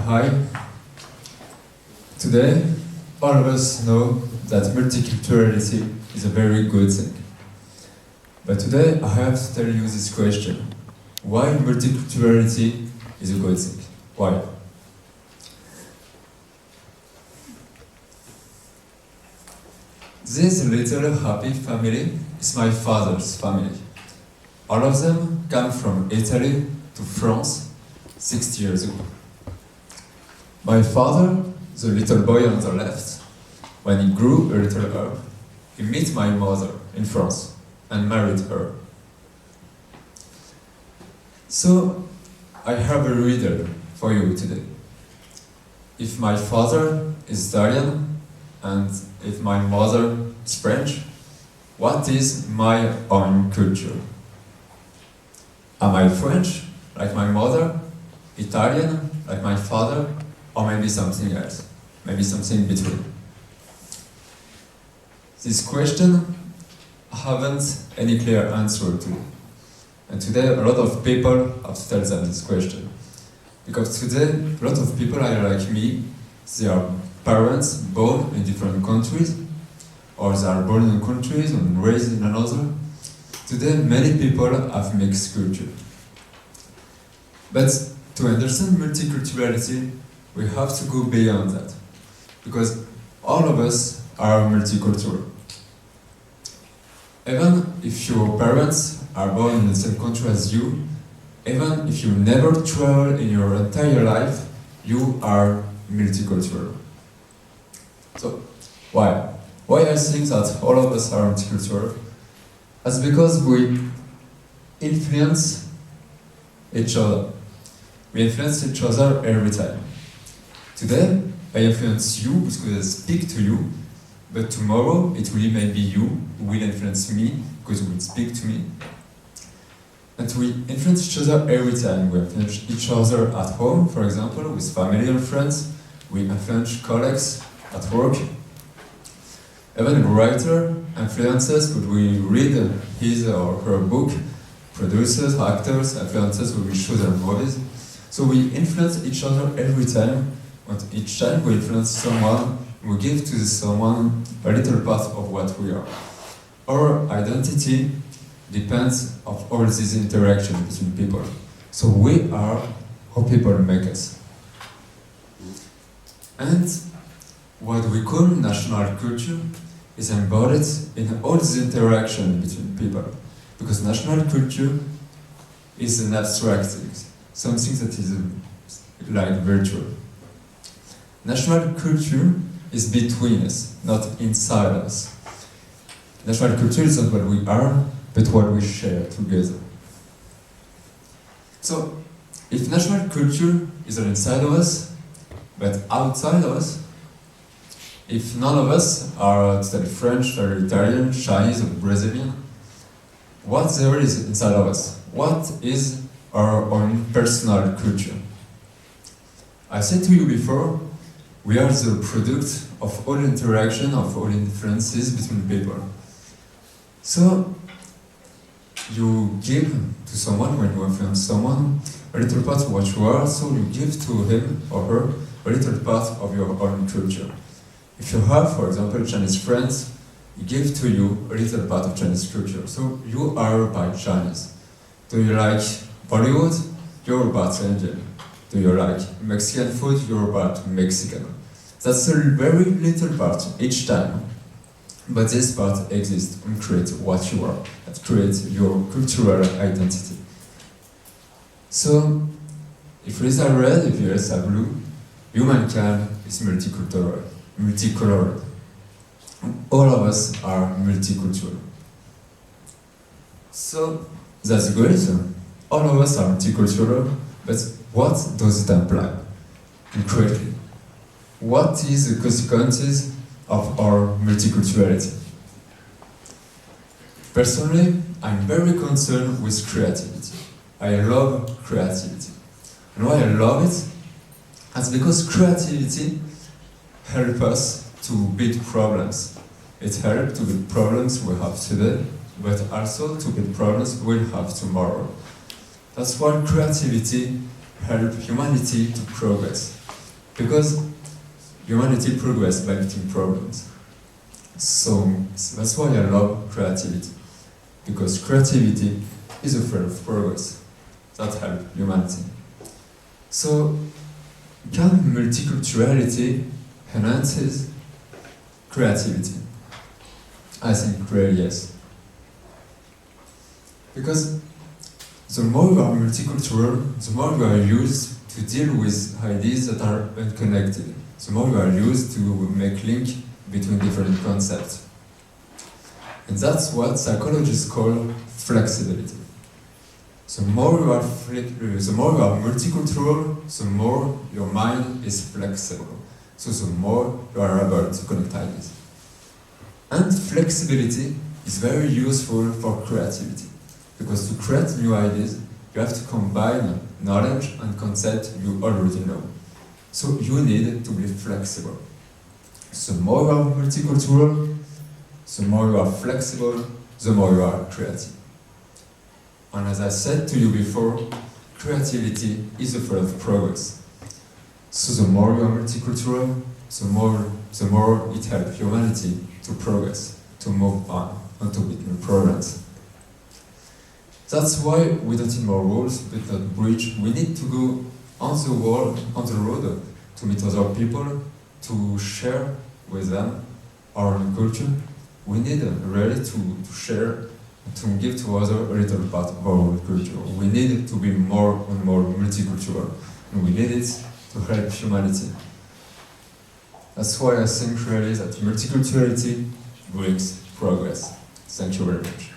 Hi. Today, all of us know that multiculturality is a very good thing. But today, I have to tell you this question. Why multiculturality is a good thing? Why? This little happy family is my father's family. All of them came from Italy to France 60 years ago. My father, the little boy on the left, when he grew a little up, he met my mother in France and married her. So, I have a riddle for you today. If my father is Italian and if my mother is French, what is my own culture? Am I French, like my mother, Italian, like my father, or maybe something else, maybe something between? This question I haven't any clear answer to. And today a lot of people have to tell them this question. Because today a lot of people are like me, they are parents born in different countries, or they are born in countries and raised in another. Today many people have mixed culture. But to understand multiculturality, we have to go beyond that. Because all of us are multicultural. Even if your parents are born in the same country as you, even if you never travel in your entire life, you are multicultural. So, why? Why I think that all of us are multicultural? That's because we influence each other. We influence each other every time. Today, I influence you because I speak to you, but tomorrow it will maybe you who will influence me because you will speak to me. And we influence each other every time. We influence each other at home, for example, with family and friends. We influence colleagues at work. Even a writer influences when we read his or her book. Producers, actors, influences when we show their movies. So we influence each other every time. And each time we influence someone, we give to this someone a little part of what we are. Our identity depends on all these interactions between people. So we are how people make us. And what we call national culture is embodied in all these interactions between people. Because national culture is an abstract thing, something that is like virtual. National culture is between us, not inside us. National culture is not what we are, but what we share together. So, if national culture is not inside of us, but outside of us, if none of us are totally French, or Italian, Chinese, or Brazilian, what there is inside of us? What is our own personal culture? I said to you before, we are the product of all interaction, of all influences between people. So, you give to someone, when you influence someone, a little part of what you are, so you give to him or her a little part of your own culture. If you have, for example, Chinese friends, he give to you a little part of Chinese culture. So you are by Chinese. Do you like Bollywood? You're part Indian. Do you like Mexican food? You're part Mexican. That's a very little part each time. But this part exists and creates what you are. That creates your cultural identity. So, if ears are red, if ears are blue, humankind is multicultural. Multicolored. All of us are multicultural. So, that's good. All of us are multicultural, but what does it imply? Concretely, what is the consequences of our multiculturality? Personally, I'm very concerned with creativity. I love creativity. And why I love it? That's because creativity helps us to beat problems. It helps to beat problems we have today, but also to beat problems we'll have tomorrow. That's why creativity helps humanity to progress. Because humanity progresses by meeting problems. So that's why I love creativity. Because creativity is a form of progress that helps humanity. So, can multiculturality enhance creativity? I think really yes. Because the more you are multicultural, the more you are used to deal with ideas that are unconnected. The more you are used to make link between different concepts. And that's what psychologists call flexibility. The more you are multicultural, the more your mind is flexible. So the more you are able to connect ideas. And flexibility is very useful for creativity. Because to create new ideas, you have to combine knowledge and concept you already know. So you need to be flexible. The more you are multicultural, the more you are flexible, the more you are creative. And as I said to you before, creativity is a form of progress. So the more you are multicultural, the more it helps humanity to progress, to move on, and to meet new problems. That's why we don't need more rules, but not bridge. We need to go on the road, to meet other people, to share with them our own culture. We need really to share, to give to others a little part of our own culture. We need to be more and more multicultural, and we need it to help humanity. That's why I think really that multiculturality brings progress. Thank you very much.